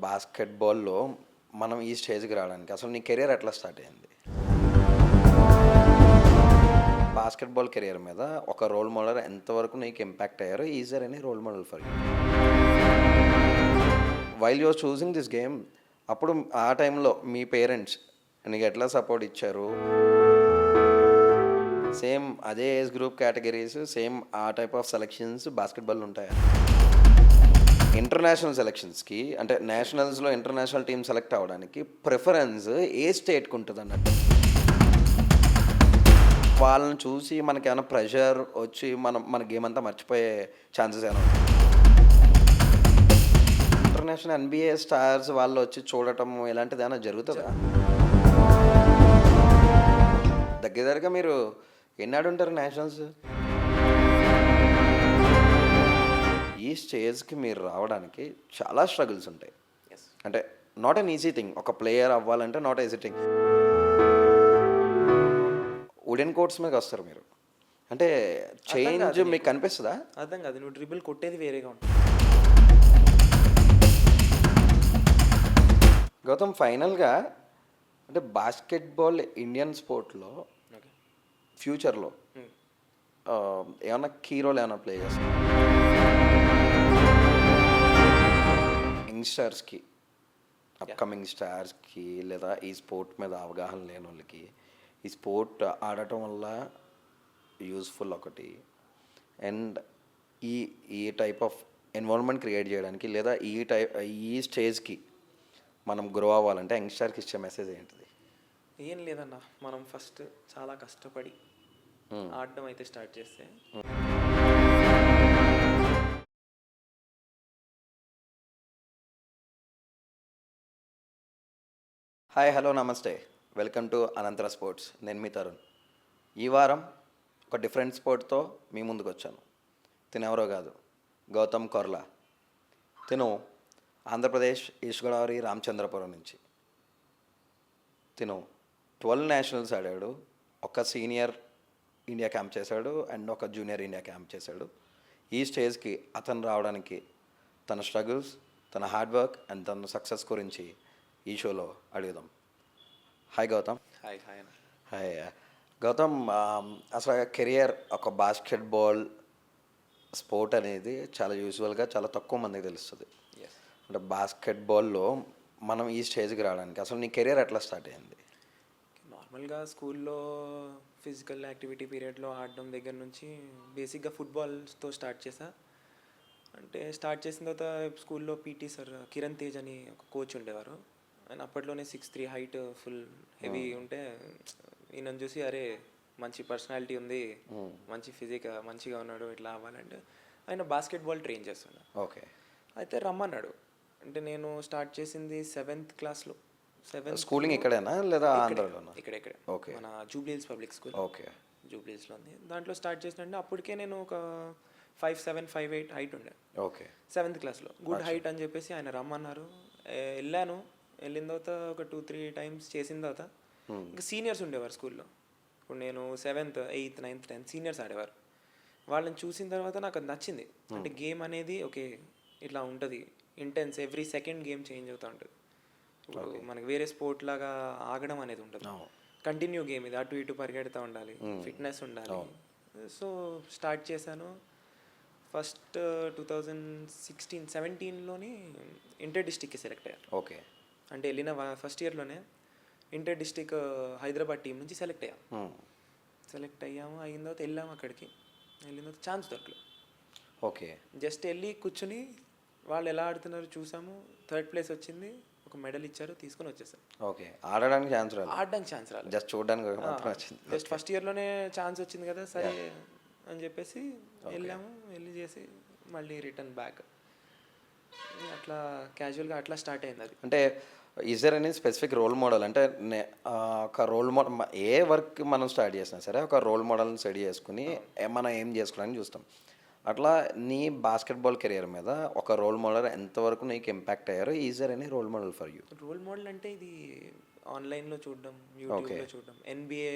బాస్కెట్బాల్‌లో మనం ఈ స్టేజ్‌కి రావడానికి అసలు నీ కెరియర్ ఎట్లా స్టార్ట్ అయింది? బాస్కెట్బాల్ కెరియర్ మీద ఒక రోల్ మోడల్ ఎంతవరకు నీకు ఇంపాక్ట్ అయ్యారు? Is there any role model for you? While you are choosing this game అప్పుడు ఆ టైంలో మీ పేరెంట్స్ నీకు ఎట్లా సపోర్ట్ ఇచ్చారు? సేమ్ అదే ఏజ్ గ్రూప్ కేటగిరీస్, సేమ్ ఆ టైప్ ఆఫ్ సెలక్షన్స్ బాస్కెట్బాల్ ఉంటాయా? ఇంటర్నేషనల్ సెలక్షన్స్‌కి అంటే నేషనల్స్‌లో ఇంటర్నేషనల్ టీమ్ సెలెక్ట్ అవ్వడానికి ప్రిఫరెన్స్ ఏ స్టేట్‌కి ఉంటదన్నట్టు? వాళ్ళని చూసి మనకేమైనా ప్రెషర్ వచ్చి మన గేమ్ అంతా మర్చిపోయే ఛాన్సెస్ ఏమైనా ఉన్నాయా? ఇంటర్నేషనల్ ఎన్‌బీఏ స్టార్స్ వాళ్ళు వచ్చి చూడటం ఇలాంటిదేమైనా జరుగుతదా? దగ్గర దగ్గరగా మీరు ఎన్ని ఆడుంటారు నేషనల్స్? ఈ స్టేజ్‌కి మీరు రావడానికి చాలా స్ట్రగుల్స్ ఉంటాయి. యెస్. అంటే నాట్ ఎన్ ఈజీ థింగ్. ఒక ప్లేయర్ అవ్వాలంటే not easy thing. Wooden courts మీదకొస్తారు మీరు. అంటే అర్థం చేంజ్ కాదు మీకు నీకు. కనిపిస్తదా? అర్థం కాదు. నువ్వు డ్రిబుల్ కొట్టేది వేరేగా ఉంటుంది. గౌతమ్ ఫైనల్‌గా అంటే బాస్కెట్‌బాల్ ఇండియన్ స్పోర్ట్‌లో ఓకే. ఫ్యూచర్‌లో హ్మ్. ఏమన్నా కీ రోల్ ఏమన్నా ప్లే చేస్తదా? యంగ్‌స్టర్స్‌కి, యాహ్! అప్‌కమింగ్ స్టార్స్‌కి లేదా ఈ స్పోర్ట్ మీద అవగాహన లేనోళ్ళకి, ఈ స్పోర్ట్ ఆడటం వల్ల యూజ్‌ఫుల్ ఒకటి. అండ్ ఈ ఈ టైప్ ఆఫ్ ఎన్విరాన్మెంట్ క్రియేట్ చేయడానికి లేదా ఈ స్టేజ్‌కి మనం గ్రో అవ్వాలంటే యంగ్‌స్టర్‌కి ఇచ్చే మెసేజ్ ఏంటిది? ఏం లేదన్న. మనం ఫస్ట్ చాలా కష్టపడి హ్మ్. ఆడడం అయితే స్టార్ట్ చేస్తే హాయ్, హలో, నమస్తే. వెల్కమ్ టు అనంతర స్పోర్ట్స్. నేను మీ తరుణ్. ఈ వారం ఒక డిఫరెంట్ స్పోర్ట్‌తో మీ ముందుకొచ్చాను. తినెవరో కాదు, గౌతమ్ కొర్లా. తిను ఆంధ్రప్రదేశ్ ఈస్ట్ గోదావరి రామచంద్రపురం నుంచి. తిను 12 నేషనల్స్ ఆడాడు. ఒక సీనియర్ ఇండియా క్యాంప్ చేశాడు అండ్ ఒక జూనియర్ ఇండియా క్యాంప్ చేశాడు. ఈ స్టేజ్కి అతను రావడానికి తన స్ట్రగుల్స్, తన హార్డ్ వర్క్ అండ్ తన సక్సెస్ గురించి ఈ షోలో అడుగుదాం. హాయ్ గౌతమ్. హాయ్ హాయ్ అన్న. హాయ్ గౌతమ్. అసలు కెరియర్ ఒక బాస్కెట్బాల్ స్పోర్ట్ అనేది చాలా యూజువల్గా చాలా తక్కువ మందికి తెలుస్తుంది. యెస్. అంటే బాస్కెట్బాల్లో మనం ఈ స్టేజ్కి రావడానికి అసలు నీ కెరియర్ ఎట్లా స్టార్ట్ అయింది? నార్మల్‌గా స్కూల్లో ఫిజికల్ యాక్టివిటీ పీరియడ్‌లో ఆడడం దగ్గర నుంచి బేసిక్‌గా ఫుట్‌బాల్‌తో స్టార్ట్ చేశా. అంటే స్టార్ట్ చేసిన తర్వాత స్కూల్లో పీటీ సార్ కిరణ్ తేజ్ అని ఒక కోచ్ ఉండేవారు. ఆయన అప్పట్లోనే 6'3" హైట్ ఫుల్ హెవీ ఉంటే ఈయనను చూసి అరే మంచి పర్సనాలిటీ ఉంది, మంచి ఫిజిక్ మంచిగా ఉన్నాడు, ఇట్లా అవ్వాలంటే ఆయన బాస్కెట్బాల్ ట్రైన్ చేస్తున్నాడు. ఓకే. అయితే రమ్మన్నాడు. అంటే నేను స్టార్ట్ చేసింది 7th క్లాస్లో. స్కూలింగ్ ఇక్కడేనా లేదా ఆంధ్రాలోనా? ఇక్కడే ఓకే. మన Jubilee hills public school. Okay. Jubilee హిల్స్లో ఉంది. దాంట్లో స్టార్ట్ చేసినంటే అప్పటికే నేను ఒక 5'7", 5'8" హైట్ ఉండే ఓకే. 7th క్లాస్లో. గుడ్ హైట్ అని చెప్పేసి ఆయన రమ్మన్నారు. వెళ్ళాను. వెళ్ళిన తర్వాత ఒక 2-3 టైమ్స్ చేసిన తర్వాత ఇంకా సీనియర్స్ ఉండేవారు స్కూల్లో. ఇప్పుడు నేను 7th, 8th, 9th, 10th seniors ఆడేవారు. వాళ్ళని చూసిన తర్వాత నాకు అది నచ్చింది. అంటే గేమ్ అనేది ఓకే ఇట్లా ఉంటుంది, intense, every second game change అవుతూ ఉంటుంది. ఇప్పుడు మనకి వేరే స్పోర్ట్ లాగా ఆగడం అనేది ఉండదు. కంటిన్యూ గేమ్ ఇది, అటు ఇటు పరిగెడుతూ ఉండాలి, ఫిట్నెస్ ఉండాలి. సో స్టార్ట్ చేశాను. ఫస్ట్ 2016-17లోని ఇంటర్ డిస్టిక్కి సెలెక్ట్ అయ్యాను. ఓకే. అంటే వెళ్ళిన ఫస్ట్ ఇయర్లోనే ఇంటర్ డిస్టిక్ హైదరాబాద్ టీం నుంచి సెలెక్ట్ అయ్యాము. సెలెక్ట్ అయ్యాము, అయిన తర్వాత వెళ్ళాము అక్కడికి. వెళ్ళిన తర్వాత ఛాన్స్ దొరకలేదు. ఓకే. జస్ట్ వెళ్ళి కూర్చుని వాళ్ళు ఎలా ఆడుతున్నారు చూసాము. 3rd ప్లేస్ వచ్చింది. ఒక మెడల్ ఇచ్చారు, తీసుకొని వచ్చేసాం. ఓకే. ఆడడానికి ఛాన్స్ రాలేదు. ఆడడానికి ఛాన్స్ రాలేదు. జస్ట్ చూడడానికి మాత్రం వచ్చింది. జస్ట్ ఫస్ట్ ఇయర్లోనే ఛాన్స్ వచ్చింది కదా, సరే అని చెప్పేసి వెళ్ళాము. వెళ్ళి చేసి మళ్ళీ రిటర్న్ బ్యాక్. అట్లా క్యాజువల్గా అట్లా స్టార్ట్ అయింది అది. అంటే is there any specific role model? అంటే ఒక రోల్ మోడల్ ఏ వర్క్ మనం స్టార్ట్ చేసినా సరే ఒక రోల్ మోడల్ని స్టడీ చేసుకుని మనం ఏం చేసుకోవడానికి చూస్తాం. అట్లా నీ బాస్కెట్బాల్ కెరియర్ మీద ఒక రోల్ మోడల్ ఎంతవరకు నీకు ఇంపాక్ట్ అయ్యారు? Is there any role model for you? Role model అంటే ఇది ఆన్లైన్లో చూడడం, యూట్యూబ్లో చూడడం. NBA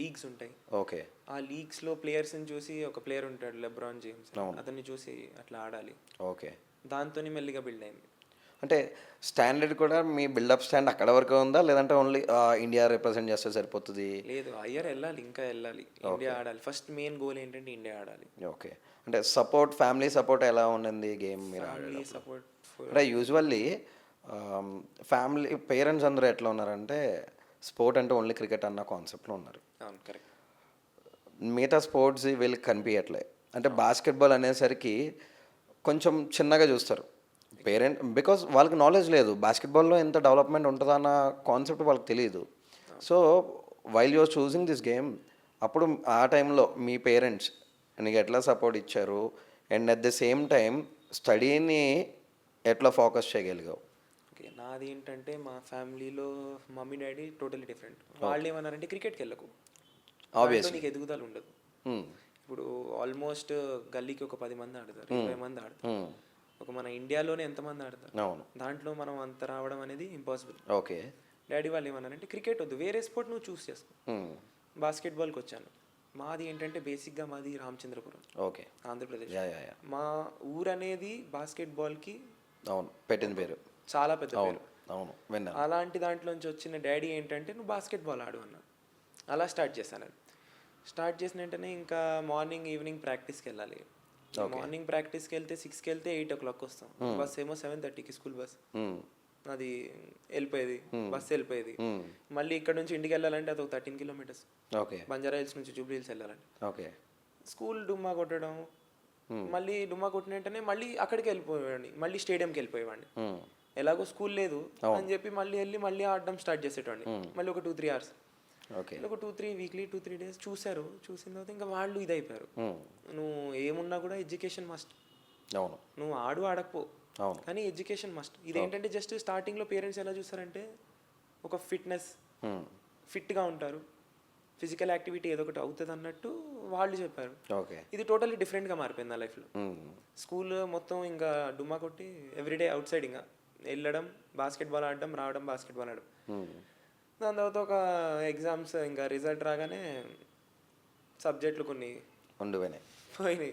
లీగ్స్ ఉంటాయి. ఓకే. ఆ లీగ్స్లో ప్లేయర్స్ని చూసి, ఒక ప్లేయర్ ఉంటాడు లెబ్రాన్ జేమ్స్, అతన్ని చూసి అట్లా ఆడాలి. ఓకే. దాంతోనే మెల్లిగా బిల్డ్ అయింది. అంటే స్టాండర్డ్ కూడా మీ బిల్డప్ స్టాండ్ అక్కడ వరకు ఉందా, లేదంటే ఓన్లీ ఇండియా రిప్రజెంట్ చేస్తే సరిపోతుంది? లేదు, హయ్యర్ వెళ్ళాలి, ఇంకా వెళ్ళాలి, ఇండియా ఆడాలి. ఫస్ట్ మెయిన్ గోల్ ఏంటంటే ఇండియా ఆడాలి. ఓకే. అంటే సపోర్ట్, ఫ్యామిలీ సపోర్ట్ ఎలా ఉండింది గేమ్ మీరు ఫ్యామిలీ ఆడేటప్పుడు? సపోర్ట్ అంటే యూజువల్లీ ఫ్యామిలీ పేరెంట్స్ అందరూ ఎట్లా ఉన్నారంటే స్పోర్ట్ అంటే ఓన్లీ క్రికెట్ అన్న కాన్సెప్ట్లో ఉన్నారు. అవును, కరెక్ట్. మిగతా స్పోర్ట్స్ వీళ్ళకి కనిపించట్లే. అంటే బాస్కెట్బాల్ అనేసరికి కొంచెం చిన్నగా చూస్తారు పేరెంట్, బికాస్ వాళ్ళకి నాలెడ్జ్ లేదు బాస్కెట్బాల్లో ఎంత డెవలప్మెంట్ ఉంటుందా అన్న కాన్సెప్ట్ వాళ్ళకి తెలియదు. So while you're choosing this game, అప్పుడు ఆ టైంలో మీ పేరెంట్స్ నీకు ఎట్లా సపోర్ట్ ఇచ్చారు, and at the same time స్టడీని ఎట్లా ఫోకస్ చేయగలిగావు? ఓకే, నాది ఏంటంటే మా ఫ్యామిలీలో మమ్మీ డాడీ టోటలీ డిఫరెంట్. వాళ్ళు ఏమన్నారంటే క్రికెట్కి వెళ్ళకు, ఆబ్వియస్లీ నీకు ఎదుగుదల ఉండదు. ఇప్పుడు ఆల్మోస్ట్ గల్లీకి ఒక 10 మంది ఆడతారు, 20 మంది ఆడతారు. ఒక మన ఇండియాలోనే ఎంతమంది ఆడతారు? అవును. దాంట్లో మనం అంత రావడం అనేది ఇంపాసిబుల్. ఓకే. డాడీ వాళ్ళు ఏమన్నారంటే క్రికెట్ వద్దు, వేరే స్పోర్ట్ నువ్వు చూస్ చేసుకో. బాస్కెట్బాల్కి వచ్చాను. మాది ఏంటంటే బేసిక్గా మాది Ramachandrapuram, okay, Andhra Pradesh. Yeah yeah yeah. మా ఊరు అనేది బాస్కెట్బాల్కి అవును, పెట్టిన పేరు. చాలా పెద్ద అవును పేరు. అవును, విన్నా. అలాంటి దాంట్లోంచి వచ్చిన డాడీ ఏంటంటే నువ్వు బాస్కెట్బాల్ ఆడు అన్నాడు. అలా స్టార్ట్ చేశాను. స్టార్ట్ చేసిన వెంటనే ఇంకా మార్నింగ్ ఈవినింగ్ ప్రాక్టీస్కి వెళ్ళాలి. మార్నింగ్ ప్రాక్టీస్కి వెళ్తే 6కి వెళ్తే 8 o'clock వస్తాం. బస్ ఏమో 7:30కి స్కూల్ బస్. అది వెళ్ళిపోయేది, బస్సు వెళ్ళిపోయేది. మళ్ళీ ఇక్కడ నుంచి ఇంటికి వెళ్ళాలంటే అది ఒక 13 kilometers. ఓకే. బంజారా హిల్స్ నుంచి జూబ్లీ హిల్స్ వెళ్ళాలంటే. ఓకే. స్కూల్ డుమ్మా కొట్టడం, మళ్ళీ డుమ్మా కొట్టిన వెంటనే మళ్ళీ అక్కడికి వెళ్ళిపోయేవాడిని, మళ్ళీ స్టేడియంకి వెళ్ళిపోయేవాడిని. ఎలాగో స్కూల్ లేదు అని చెప్పి మళ్ళీ వెళ్ళి మళ్ళీ ఆడడం స్టార్ట్ చేసేటండి. మళ్ళీ ఒక 2-3 hours. ఓకే. ఒక 2-3 వీక్లీ 2-3 days చూశారు. చూసిన తర్వాత ఇంకా వాళ్ళు ఇదైపోయారు, నువ్వు ఏమున్నా కూడా ఎడ్యుకేషన్ మస్ట్. అవును. నువ్వు ఆడకపో, అవును, కానీ ఎడ్యుకేషన్ మస్ట్. ఇదేంటంటే జస్ట్ స్టార్టింగ్లో పేరెంట్స్ ఎలా చూస్తారంటే ఒక ఫిట్గా ఉంటారు, ఫిజికల్ యాక్టివిటీ ఏదో ఒకటి అవుతుంది అన్నట్టు వాళ్ళు చెప్పారు. ఓకే. ఇది టోటల్లీ డిఫరెంట్గా మారిపోయింది నా లైఫ్లో. స్కూల్ మొత్తం ఇంకా డుమ్మా కొట్టి ఎవ్రీడే అవుట్ సైడ్ ఇంకా వెళ్ళడం, బాస్కెట్బాల్ ఆడడం, రావడం, బాస్కెట్బాల్ ఆడడం. దాని తర్వాత ఒక ఎగ్జామ్స్ ఇంకా రిజల్ట్ రాగానే సబ్జెక్టులు కొన్ని పోయినాయి.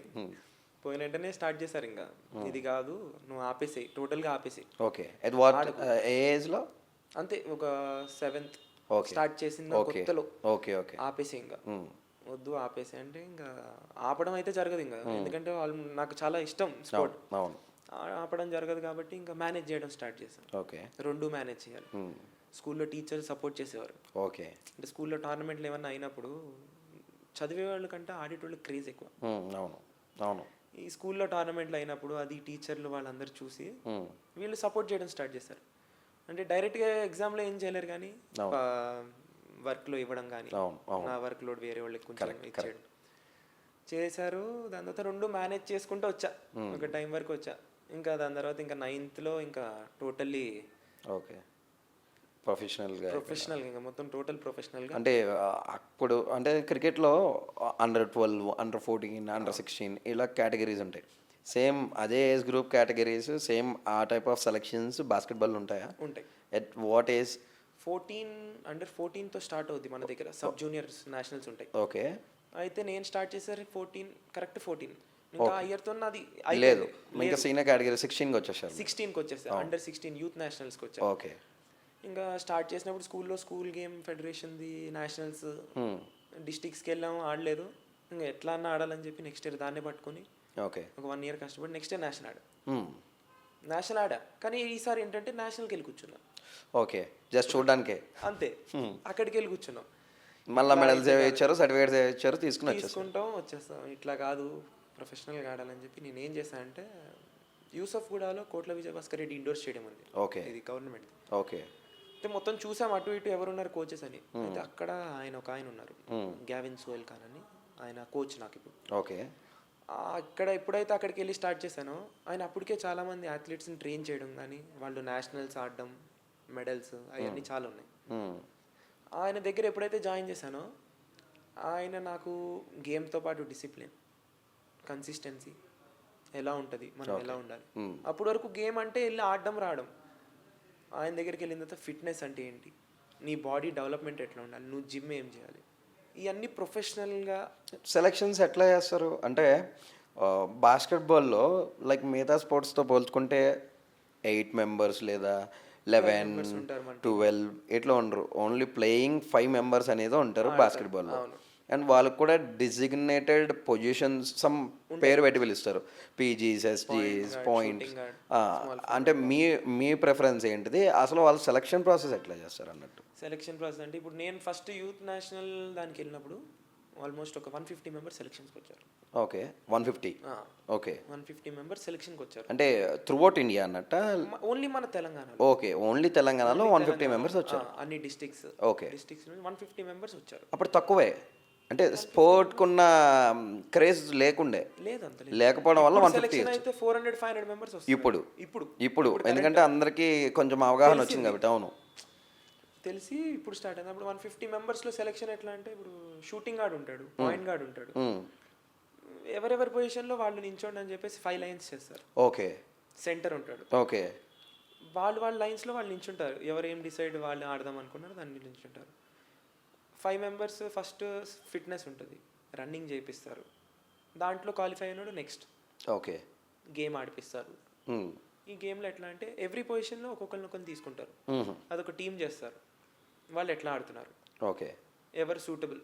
పోయిన వెంటనే స్టార్ట్ చేశారు ఇంకా ఇది కాదు నువ్వు ఆపేసేయి, టోటల్గా ఆపేసేయి. ఓకే. ఎట్ వాట్ ఏజ్లో? అంతే ఒక 7th స్టార్ట్ చేసిన కొత్తలో. ఓకే. ఓకే. ఆపేసి ఇంకా వద్దు ఆపేసి అంటే ఇంకా ఆపడం అయితే జరగదు ఇంకా, ఎందుకంటే వాళ్ళు నాకు చాలా ఇష్టం స్పోర్ట్. అవును. ఆపడం జరగదు కాబట్టి ఇంకా మేనేజ్ చేయడం స్టార్ట్ చేశాను. ఓకే. 2 మేనేజ్ చేయాలి. స్కూల్లో టీచర్స్ సపోర్ట్ చేసేవారు. ఓకే. అంటే స్కూల్లో టోర్నమెంట్లు ఏమన్నా అయినప్పుడు చదివే వాళ్ళ కంటే ఆడేటోళ్ళకి క్రేజ్ ఎక్కువ. అవును అవును. ఈ స్కూల్లో టోర్నమెంట్లు అయినప్పుడు అది టీచర్లు వాళ్ళందరూ చూసి వీళ్ళు సపోర్ట్ చేయడం స్టార్ట్ చేశారు. అంటే డైరెక్ట్గా ఎగ్జామ్లో ఏం చేయలేరు కానీ వర్క్లో ఇవ్వడం కానీ, నా వర్క్ లోడ్ వేరే వాళ్ళకి కొంచెం ఇచ్చేయడం చేశారు. దాని తర్వాత 2 మేనేజ్ చేసుకుంటూ వచ్చా, ఒక టైం వరకు వచ్చా. ఇంకా దాని తర్వాత ఇంకా 9thలో ఇంకా టోటల్లీ ఓకే ప్రొఫెషనల్గా ఇంకా మొత్తం టోటల్ ప్రొఫెషనల్గా. అంటే అప్పుడు అంటే క్రికెట్లో under-12, under-14, under-16 ఇలా కేటగిరీస్ ఉంటాయి. సేమ్ అదే ఏజ్ గ్రూప్ కేటగిరీస్, సేమ్ ఆ టైప్ ఆఫ్ సెలెక్షన్స్ బాస్కెట్బాల్ ఉంటాయా? ఉంటాయి. At what age? 14, under-14తో స్టార్ట్ అవుద్ది మన దగ్గర. సబ్ జూనియర్స్ నేషనల్స్ ఉంటాయి. ఓకే. అయితే నేను స్టార్ట్ చేసేది 14 ఇంకా ఆ ఇయర్తో నాది లేదు, ఇంకా సీనియర్ కేటగిరీ 16కి వచ్చేసారు. 16కి వచ్చేసారు. under-16 యూత్ నేషనల్స్కి వచ్చారు. ఓకే. ఇంకా స్టార్ట్ చేసినప్పుడు స్కూల్ గేమ్ ఫెడరేషన్ది నేషనల్స్ డిస్ట్రిక్ట్స్కి వెళ్ళాము, ఆడలేదు. ఇంకా ఎట్లా అన్నా ఆడాలని చెప్పి నెక్స్ట్ ఇయర్ దాన్నే పట్టుకొని ఓకే ఒక 1 year కష్టపడి నెక్స్ట్ ఇయర్ నేషనల్ ఆడా. కానీ ఈసారి ఏంటంటే నేషనల్కి వెళ్ళి కూర్చున్నా. ఓకే, జస్ట్ చూడడానికే అంతే. అక్కడికి వెళ్ళి కూర్చున్నాం, మళ్ళీ మెడల్స్ ఇచ్చారు, సర్టిఫికేట్స్ ఇచ్చారు, తీసుకుంటాం వచ్చేస్తాం. ఇట్లా కాదు ప్రొఫెషనల్గా ఆడాలని చెప్పి నేను ఏం చేశాను అంటే యూసఫ్గూడలో కోట్ల విజయభాస్కర్ రెడ్డి ఇండోర్ స్టేడియం ఉంది. ఓకే. ఇది గవర్నమెంట్. ఓకే. అయితే మొత్తం చూసాం అటు ఇటు ఎవరున్నారు కోచెస్ అని. అయితే అక్కడ ఒక ఆయన ఉన్నారు, గ్యావిన్ సోయల్ ఖాన్ అని, ఆయన కోచ్ నాకు ఇప్పుడు. ఓకే. ఎప్పుడైతే అక్కడికి వెళ్ళి స్టార్ట్ చేశానో ఆయన అప్పటికే చాలామంది అథ్లెట్స్ని ట్రైన్ చేయడం కానీ, వాళ్ళు నేషనల్స్ ఆడడం, మెడల్స్ అవన్నీ చాలా ఉన్నాయి. ఆయన దగ్గర ఎప్పుడైతే జాయిన్ చేశానో ఆయన నాకు గేమ్తో పాటు డిసిప్లిన్, కన్సిస్టెన్సీ ఎలా ఉంటుంది, మనం ఎలా ఉండాలి. అప్పటి వరకు గేమ్ అంటే వెళ్ళి ఆడడం రావడం. ఆయన దగ్గరికి వెళ్ళిన తర్వాత ఫిట్నెస్ అంటే ఏంటి, నీ బాడీ డెవలప్మెంట్ ఎట్లా ఉండాలి, నువ్వు జిమ్ ఏం చేయాలి, ఇవన్నీ ప్రొఫెషనల్గా. సెలక్షన్స్ ఎట్లా చేస్తారు అంటే బాస్కెట్బాల్లో లైక్ మిగతా స్పోర్ట్స్తో పోల్చుకుంటే ఎయిట్ మెంబర్స్ లేదా 11 members ఉంటారు మన 12 ఇట్లా ఉండరు. ఓన్లీ ప్లేయింగ్ 5 మెంబర్స్ అనేది ఉంటారు బాస్కెట్బాల్లో. అవును. అండ్ వాళ్ళకు కూడా డిజిగ్నేటెడ్ పొజిషన్స్ సమ్ పేరు పెట్టి పిలుస్తారు. పీజీస్, ఎస్జీస్, పాయింట్స్. అంటే మీ ప్రిఫరెన్స్ ఏంటిది, అసలు వాళ్ళ సెలక్షన్ ప్రాసెస్ ఎట్లా చేస్తారు అన్నట్టు? సెలక్షన్ ప్రాసెస్ అంటే ఇప్పుడు నేను ఫస్ట్ యూత్ నేషనల్ దానికి వెళ్ళినప్పుడు ఆల్మోస్ట్ ఒక 150 మెంబర్స్ సెలక్షన్స్కి వచ్చారు. ఓకే, 150. ఓకే, 150 మెంబర్స్ సెలక్షన్కి వచ్చారు. అంటే త్రూఅవుట్ ఇండియా అన్నట్ట? ఓన్లీ మన తెలంగాణలో. ఓకే, ఓన్లీ తెలంగాణలో 150 మెంబర్స్ వచ్చారు. అన్ని డిస్ట్రిక్ట్స్ ఓకే, నుండి 150 మెంబర్స్ వచ్చారు. అప్పుడు తక్కువే, అంటే స్పోర్ట్కున్న క్రేజ్ లేకుండే, లేదు అంత లేదు. లేకపోవడం వల్ల 150 సెలక్షన్ అయితే 400-500 మెంబర్స్ వస్తారు. ఇప్పుడు ఎందుకంటే అందరికీ కొంచెం అవగాహన వచ్చింది కాబట్టి. అవును, తెలిసి ఇప్పుడు స్టార్ట్ అయింది. అప్పుడు 150 మెంబర్స్లో సెలక్షన్ ఎట్లా అంటే ఇప్పుడు షూటింగ్ గార్డ్ ఉంటాడు, పాయింట్ గార్డ్ ఉంటాడు, ఎవరెవరి పొజిషన్లో వాళ్ళు నించోండి అని చెప్పేసి 5 లైన్స్ చేస్తారు. ఓకే, సెంటర్ ఉంటాడు. ఓకే, వాళ్ళ లైన్స్లో వాళ్ళు నించుంటారు. ఎవరు ఏం డిసైడ్ వాళ్ళు ఆడదాం అనుకున్నారు దాన్ని నించుంటారు. 5 మెంబర్స్ ఫస్ట్ ఫిట్నెస్ ఉంటుంది, రన్నింగ్ చేయిస్తారు. దాంట్లో క్వాలిఫై అయినాడు నెక్స్ట్ ఓకే గేమ్ ఆడిపిస్తారు. ఈ గేమ్లో ఎట్లా అంటే ఎవ్రీ పొజిషన్లో ఒక్కొక్కరిని తీసుకుంటారు, అదొక టీం చేస్తారు. వాళ్ళు ఎట్లా ఆడుతున్నారు, ఓకే, ఎవరు సూటబుల్.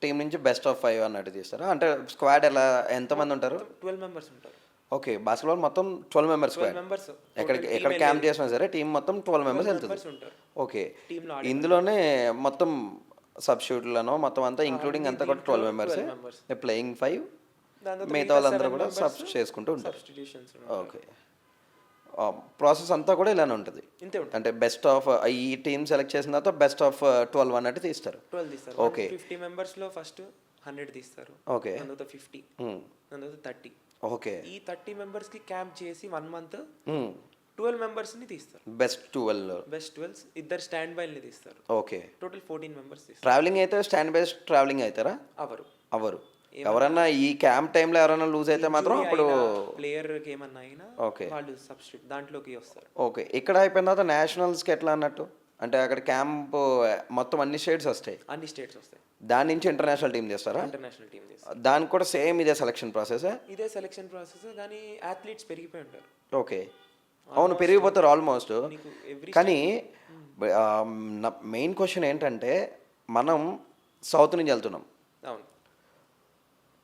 టీం నుంచి బెస్ట్ ఆఫ్ 5 అన్నట్టు తీస్తారా? అంటే స్క్వాడ్ ఎలా, ఎంతమంది ఉంటారు? 12 మెంబర్స్ ఉంటారు. ఓకే, బాస్కెట్బాల్ మొత్తం 12 మెంబర్స్ స్క్వాడ్. ఎక్కడ క్యాంప్ చేసినా సరే టీం మొత్తం 12 మెంబర్స్ వెళ్తుంది. ఓకే, ఇందులోనే మొత్తం సబ్స్టిట్యూట్లను మొత్తం అంతా ఇంక్లూడింగ్ అంతా కూడా 12 మెంబర్స్, ప్లేయింగ్ 5, మిగతా వాళ్ళందరూ కూడా సబ్ చేసుకుంటూ ఉంటారు. ఓకే, ప్రాసెస్ అంతా కూడా ఇలానే ఉంటుంది. అంటే బెస్ట్ ఆఫ్ ఈ టీమ్ సెలెక్ట్ చేసిన తర్వాత బెస్ట్ ఆఫ్ 12 అన్నట్టు తీస్తారు. ఓకే, 50 మెంబర్స్లో ఫస్ట్ 100 తీస్తారు. ఓకే, దాని తర్వాత 50, దాని తర్వాత 30. ఓకే, ఈ 30 మెంబర్స్కి క్యాంప్ చేసి 1 మంత్ 12 మెంబర్స్ని తీస్తారు. బెస్ట్ 12 ఇద్దరు స్టాండ్ బైల్ని తీస్తారు. ఓకే, టోటల్ 14 మెంబర్స్ తీస్తారు. ట్రావెలింగ్ అయితే స్టాండ్ బై ట్రావెలింగ్ అవుతారా? అవరు ఎవరన్నా ఈ క్యాంప్ టైంలో ఎవరైనా లూజ్ అయితే మాత్రం అప్పుడు ప్లేయర్కి ఏమన్నా అయినా ఓకే వాళ్ళు సబ్స్టిట్యూట్ దాంట్లోకి వస్తారు. ఓకే, ఇక్కడ అయిపోయిన తర్వాత నేషనల్స్కి ఎట్లా అన్నట్టు? అంటే అక్కడ క్యాంప్ మొత్తం అన్ని స్టేట్స్ వస్తాయి. దాని నుంచి ఇంటర్నేషనల్ టీం చేస్తారా? ఇంటర్నేషనల్ టీం చేస్తారు. దానికి కూడా సేమ్ ఇదే సెలక్షన్ ప్రాసెస్? కానీ అథ్లీట్స్ పెరిగిపోయి ఉంటారు. ఓకే, అవును, పెరిగిపోతారు ఆల్మోస్ట్. కానీ మెయిన్ క్వశ్చన్ ఏంటంటే మనం సౌత్ నుంచి వెళ్తున్నాం. అవును,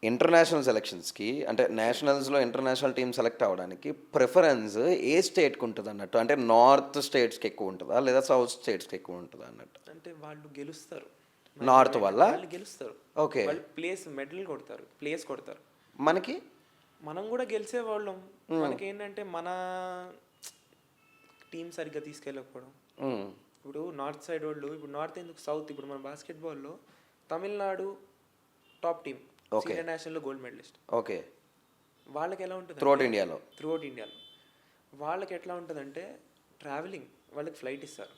ఇంటర్నేషనల్ సెలక్షన్స్కి, అంటే నేషనల్స్లో ఇంటర్నేషనల్ టీం సెలెక్ట్ అవ్వడానికి ప్రిఫరెన్స్ ఏ స్టేట్కి ఉంటుంది అన్నట్టు? అంటే నార్త్ స్టేట్స్కి ఎక్కువ ఉంటుందా లేదా సౌత్ స్టేట్స్కి ఎక్కువ ఉంటుందా అన్నట్టు? అంటే వాళ్ళు గెలుస్తారు నార్త్ వల్ల, గెలుస్తారు. ఓకే, మెడల్ కొడతారు, ప్లేస్ కొడతారు. మనం కూడా గెలిచే వాళ్ళం. మనకి ఏంటంటే మన టీం సరిగ్గా తీసుకెళ్ళకపోవడం. ఇప్పుడు నార్త్ సైడ్ వాళ్ళు, ఇప్పుడు నార్త్ ఎందుకు సౌత్, ఇప్పుడు మన బాస్కెట్బాల్లో తమిళనాడు టాప్ టీం, సీనియర్ నేషనల్లో గోల్డ్ మెడలిస్ట్. ఓకే, వాళ్ళకి ఎలా ఉంటుంది త్రూఅవుట్ ఇండియాలో వాళ్ళకి ఎట్లా ఉంటుందంటే ట్రావెలింగ్, వాళ్ళకి ఫ్లైట్ ఇస్తారు.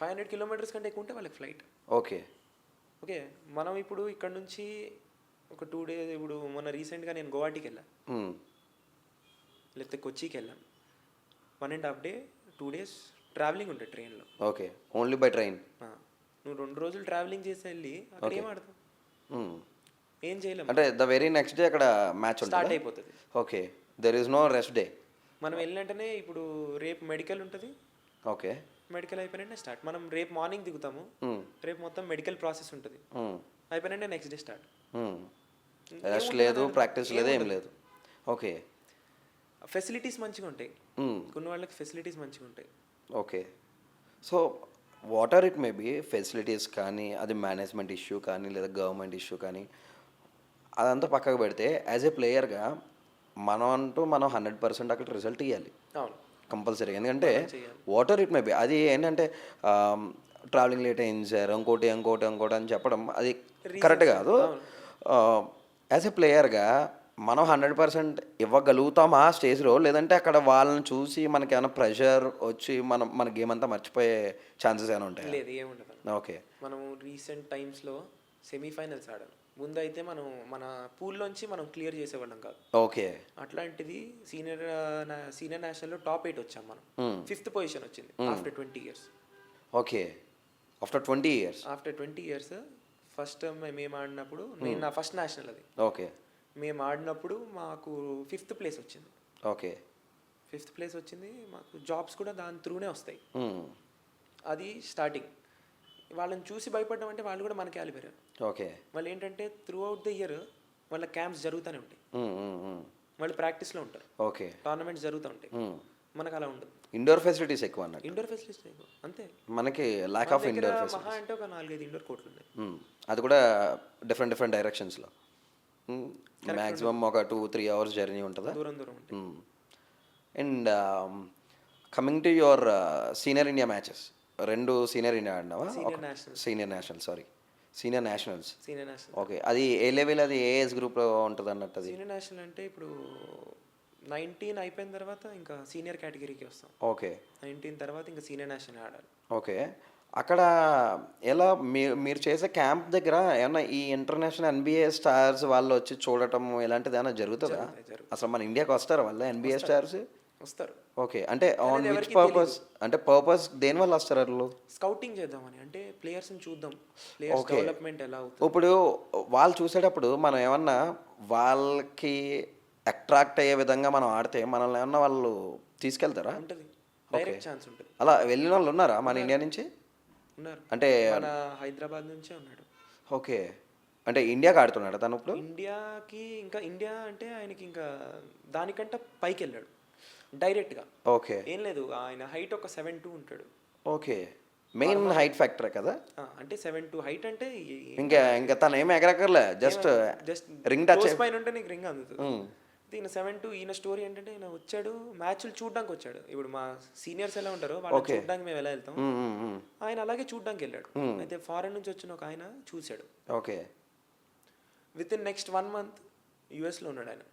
500 కిలోమీటర్స్ కంటే ఎక్కువ ఉంటే వాళ్ళకి ఫ్లైట్. ఓకే, మనం ఇప్పుడు ఇక్కడ నుంచి ఒక 2 days, ఇప్పుడు మొన్న రీసెంట్గా నేను గోవాటికి వెళ్ళాను, లేకపోతే కొచ్చికి వెళ్ళాను. 1.5 day 2 days ట్రావెలింగ్ ఉంటుంది ట్రైన్లో. Okay, only by train. నువ్వు 2 రోజులు ట్రావెలింగ్ చేసి వెళ్ళి అక్కడ ఏం ఆడతావు, ఏం చేయలేము. అంటే ద వెరీ నెక్స్ట్ డే అక్కడ మ్యాచ్ స్టార్ట్ అయిపోతుంది. Okay, there is no rest day. మనం వెళ్ళినట్టనే ఇప్పుడు రేపు మెడికల్ ఉంటుంది. ఓకే, మెడికల్ అయిపోయినట్టే స్టార్ట్. మనం రేపు మార్నింగ్ దిగుతాము, రేపు మొత్తం మెడికల్ ప్రాసెస్ ఉంటుంది, అయిపోయినట్టే నెక్స్ట్ డే స్టార్ట్. రెస్ట్ లేదు, ప్రాక్టీస్ లేదు, ఏం లేదు. ఓకే, ఫెసిలిటీస్ మంచిగా ఉంటాయి, కొన్ని వాళ్ళకి ఫెసిలిటీస్ మంచిగా ఉంటాయి. Okay, so what are it may be, facilities కానీ, అది మేనేజ్మెంట్ ఇష్యూ కానీ లేదా గవర్నమెంట్ ఇష్యూ కానీ, అదంతా పక్కకు పెడితే యాజ్ ఏ ప్లేయర్గా మనం 100% అక్కడ రిజల్ట్ ఇవ్వాలి కంపల్సరీ. ఎందుకంటే what are it may be, అది ఏంటంటే ట్రావెలింగ్ లేట్ అయింది సార్, ఇంకోటి అని చెప్పడం అది కరెక్ట్ కాదు. యాజ్ ఏ ప్లేయర్గా మనం 100% ఇవ్వగలుగుతామా స్టేజ్లో, లేదంటే అక్కడ వాళ్ళని చూసి మనకి ఏమైనా ప్రెషర్ వచ్చి మన గేమ్ అంతా మర్చిపోయే ఛాన్సెస్ ఏమైనా ఉంటాయి? లేదు, ఏముండదు. ఓకే, మనం రీసెంట్ టైమ్స్లో సెమీఫైనల్స్ ఆడాం. ముందైతే మనం మన పూల్లోంచి మనం క్లియర్ చేసేవాళ్ళం కాదు. ఓకే, అట్లాంటిది సీనియర్ నేషనల్లో టాప్ 8 వచ్చాం మనం. 5th పొజిషన్ వచ్చింది after 20 years. Okay, after 20 years first మేము ఆడినప్పుడు, నేను నా ఫస్ట్ నేషనల్ అది. ఓకే, మేము ఆడినప్పుడు మాకు 5th place వచ్చింది. ఓకే, 5th ప్లేస్ వచ్చింది. మాకు జాబ్స్ కూడా దాని త్రూనే వస్తాయి. మ్మ్. అది స్టార్టింగ్. వాళ్ళని చూసి భయపడ్డం అంటే వాళ్ళు కూడా మన క్యాలిబర్. ఓకే. వాళ్ళు ఏంటంటే త్రూ అవుట్ ద ఇయర్ వాళ్ళ క్యాంప్స్ జరుగుతూనే ఉంటాయి. మ్మ్, మ్మ్, మ్మ్. వాళ్ళు ప్రాక్టీస్లో ఉంటారు, ఓకే. టోర్నమెంట్స్ జరుగుతూ ఉంటాయి. మ్మ్. మనకు అలా ఉండదు. ఇండోర్ ఫెసిలిటీస్ ఎక్కువ అన్నట్టు. ఇండోర్ ఫెసిలిటీస్ ఎక్కువ అంతే. మనకి ల్యాక్ ఆఫ్ ఇండోర్ మహా ఫెసిలిటీస్. అంటే ఒక 4-5 ఇండోర్ కోర్టులు ఉన్నాయి. అది కూడా డిఫరెంట్ డిఫరెంట్ డైరెక్షన్స్లో. మ్యాక్సిమం ఒక 2-3 అవర్స్ జర్నీ ఉంటుందా? దూరం దూరం ఉంటాయి. And coming to your senior India matches, 2 senior India ఆడినావా? Senior national, senior national, sorry, senior nationals. Senior national. Okay. అది ఏ లెవెల్, అది ఏ ఏజ్ గ్రూప్లో ఉంటుంది అన్నట్టు? అది సీనియర్ నేషనల్ అంటే ఇప్పుడు 19 అయిపోయిన తర్వాత ఇంకా సీనియర్ కేటగిరీకి వస్తాం. ఓకే. 19 తర్వాత ఇంకా సీనియర్ నేషనల్ ఆడాలి. ఓకే. అక్కడ ఎలా మీరు చేసే క్యాంప్ దగ్గర ఏమన్నా ఈ ఇంటర్నేషనల్ NBA స్టార్స్ వాళ్ళు వచ్చి చూడటం ఇలాంటిది ఏమైనా జరుగుతుందా? జరుగుతుంది. అసలు మన ఇండియాకి వస్తారా వాళ్ళు NBA స్టార్స్? వస్తారు. ఓకే. అంటే ఆన్ విచ్ ఎవరికీ పర్పస్, అంటే పర్పస్ దేని వల్ల వస్తారు వాళ్ళు? స్కౌటింగ్ చేద్దామని, అంటే ప్లేయర్స్ని చూద్దాం, ప్లేయర్స్ Okay. డెవలప్మెంట్ ఎలా అవుతుంది. ఇప్పుడు వాళ్ళు చూసేటప్పుడు మనం ఏమన్నా వాళ్ళకి అట్రాక్ట్ అయ్యే విధంగా మనం ఆడితే మనల్ని ఏమన్నా వాళ్ళు తీసుకెళ్తారా? ఉంటుంది, డైరెక్ట్ ఛాన్స్ ఉంటుంది. అలా వెళ్ళిన వాళ్ళు ఉన్నారా మన ఇండియా నుంచి? ఉన్నారు. అంటే మన హైదరాబాద్ నుంచే ఉన్నాడు. ఓకే. అంటే ఇండియాకి ఆడుతున్నాడు తను ఇప్పుడు? ఇండియాకి ఇంకా ఇండియా అంటే ఆయనకి ఇంకా దానికంటే పైకి వెళ్ళాడు డైరెక్ట్గా. ఓకే. ఏం లేదు, ఆయన హైట్ ఒక 7'2" ఉంటాడు. ఓకే. మెయిన్ హైట్ ఫ్యాక్టర్ కదా. అంటే 7'2" హైట్ అంటే ఇంకా తను ఏమి ఎగరక్కర్లే, జస్ట్ జస్ట్ రింగ్ టచ్ పైన ఉంటే నీకు రింగ్ అందుతుంది. ఈయన 7'2". ఈయన స్టోరీ ఏంటంటే ఈయన వచ్చాడు, మ్యాచ్లు చూడడానికి వచ్చాడు. ఇప్పుడు మా సీనియర్స్ ఎలా ఉంటారో వాళ్ళు చూడడానికి మేము ఎలా వెళ్తాం, ఆయన అలాగే చూడడానికి వెళ్ళాడు. అయితే ఫారెన్ నుంచి వచ్చిన ఒక ఆయన చూశాడు. Okay. With in next 1 month యూఎస్లో ఉన్నాడు ఆయన.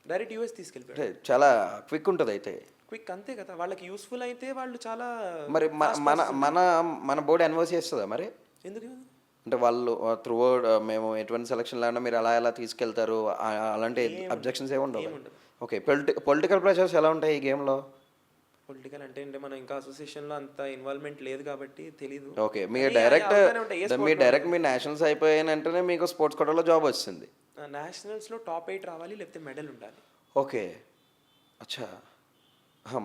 డైరెక్ట్ యూఎస్ తీసుకెళ్ళిపోయాడు. చాలా క్విక్ ఉంటుంది అయితే. క్విక్ అంతే కదా, వాళ్ళకి యూస్ఫుల్ అయితే వాళ్ళు చాలా. మరి మన మన మన బోర్డు ఎన్ఓసి చేస్తుందా మరి? ఎందుకు అంటే వాళ్ళు త్రూ మేము ఎటువంటి సెలక్షన్లో అయినా మీరు అలా ఎలా తీసుకెళ్తారు అలాంటి అబ్జెక్షన్స్ ఏమి ఉండవు? ఓకే. పొలిటికల్ ప్రెషర్స్ ఎలా ఉంటాయి ఈ గేమ్లో? పొలిటికల్ అంటే మనం ఇంకా అసోసియేషన్లో అంత ఇన్వాల్వ్మెంట్ లేదు కాబట్టి తెలీదు. ఓకే. మీరు డైరెక్ట్ మీ నేషనల్స్ అయిపోయిన వెంటనే మీకు స్పోర్ట్స్ కోటాలో జాబ్ వస్తుంది. నేషనల్స్లో టాప్ 8 రావాలి, లేకపోతే మెడల్ ఉండాలి. ఓకే. అచ్చా.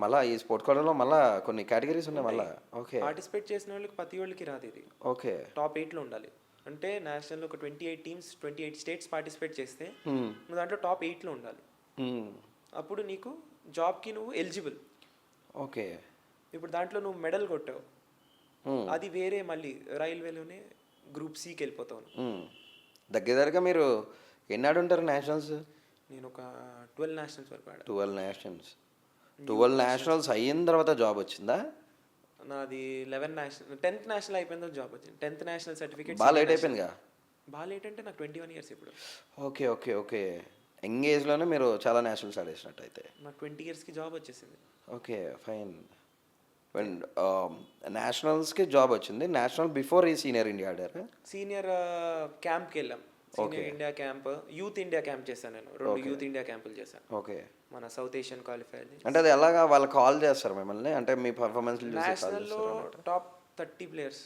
మళ్ళీ ఈ స్పోర్ట్స్ కోటాలో మళ్ళీ కొన్ని కేటగిరీస్ ఉన్నాయి మళ్ళీ. ఓకే. పార్టిసిపేట్ చేసిన వాళ్ళకి ప్రతి వాళ్ళకి రాదు ఇది. ఓకే. టాప్ 8లో ఉండాలి. అంటే నేషనల్లో ఒక 28 టీమ్స్ 28 స్టేట్స్ పార్టిసిపేట్ చేస్తే నువ్వు దాంట్లో టాప్ 8లో ఉండాలి. అప్పుడు నీకు జాబ్కి నువ్వు ఎలిజిబుల్. ఓకే. ఇప్పుడు దాంట్లో నువ్వు మెడల్ కొట్టావు, అది వేరే, మళ్ళీ రైల్వేలోనే గ్రూప్ సికి వెళ్ళిపోతావు. దగ్గరగా మీరు ఎన్ని ఆడుంటారు నేషనల్స్? నేను ఒక 12 నేషనల్స్ వరకు ఆడా. 12 నేషనల్స్ అయిన తర్వాత జాబ్ వచ్చిందా? నాది 11 నేషనల్, 10th నేషనల్ అయిపోయిన జాబ్ వచ్చింది. 10th నేషనల్ సర్టిఫికేట్ బాగా లేట్ అయిపోయిందిగా. బాగా లేట్ అంటే నాకు 21 years ఇప్పుడు. Okay okay okay. యంగ్ ఏజ్లోనే మీరు చాలా నేషనల్స్ ఆడేసినట్టు అయితే. నాకు 20 yearsకి జాబ్ వచ్చేసింది. Okay fine. అండ్ నేషనల్స్కి జాబ్ వచ్చింది. నేషనల్ బిఫోర్ ఈ సీనియర్ ఇండియా ఆడారు? సీనియర్ క్యాంప్కి వెళ్ళాం. Senior India camp, youth India camp చేశాను నేను. 2 యూత్ ఇండియా క్యాంపులు చేశాను. ఓకే. మన సౌత్ ఏషియన్ క్వాలిఫైర్. అంటే అది ఎలాగా వాళ్ళు కాల్ చేస్తారు మిమ్మల్ని, అంటే మీ పర్ఫార్మెన్స్ నేషనల్లో టాప్ 30 ప్లేయర్స్.